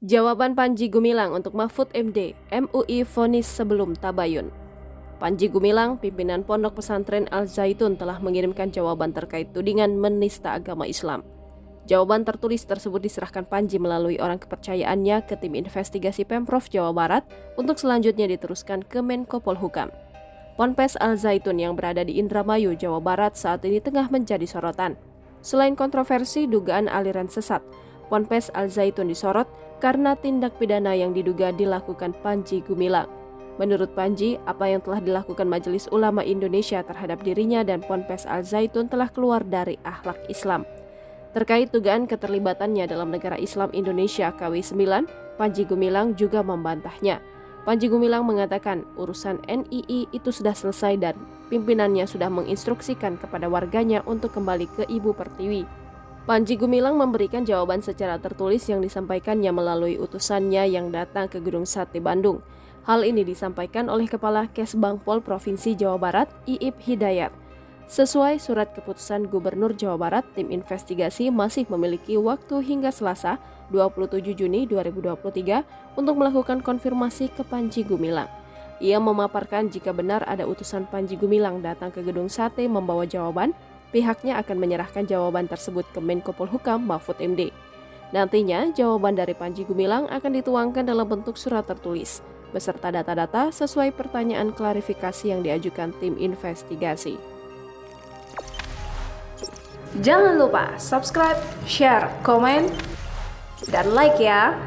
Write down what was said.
Jawaban Panji Gumilang untuk Mahfud MD, MUI vonis sebelum tabayun. Panji Gumilang, pimpinan Pondok Pesantren Al-Zaitun telah mengirimkan jawaban terkait tudingan menista agama Islam. Jawaban tertulis tersebut diserahkan Panji melalui orang kepercayaannya ke tim investigasi Pemprov Jawa Barat untuk selanjutnya diteruskan ke Menko Polhukam. Ponpes Al-Zaitun yang berada di Indramayu, Jawa Barat saat ini tengah menjadi sorotan. Selain kontroversi dugaan aliran sesat, Ponpes Al-Zaitun disorot karena tindak pidana yang diduga dilakukan Panji Gumilang. Menurut Panji, apa yang telah dilakukan Majelis Ulama Indonesia terhadap dirinya dan Ponpes Al-Zaitun telah keluar dari akhlak Islam. Terkait dugaan keterlibatannya dalam negara Islam Indonesia KW9, Panji Gumilang juga membantahnya. Panji Gumilang mengatakan urusan NII itu sudah selesai dan pimpinannya sudah menginstruksikan kepada warganya untuk kembali ke Ibu Pertiwi. Panji Gumilang memberikan jawaban secara tertulis yang disampaikannya melalui utusannya yang datang ke Gedung Sate Bandung. Hal ini disampaikan oleh Kepala Kesbangpol Provinsi Jawa Barat, Iip Hidayat. Sesuai surat keputusan Gubernur Jawa Barat, tim investigasi masih memiliki waktu hingga Selasa, 27 Juni 2023 untuk melakukan konfirmasi ke Panji Gumilang. Ia memaparkan jika benar ada utusan Panji Gumilang datang ke Gedung Sate membawa jawaban, pihaknya akan menyerahkan jawaban tersebut ke Menko Polhukam Mahfud MD. Nantinya, jawaban dari Panji Gumilang akan dituangkan dalam bentuk surat tertulis, beserta data-data sesuai pertanyaan klarifikasi yang diajukan tim investigasi. Jangan lupa subscribe, share, komen, dan like ya!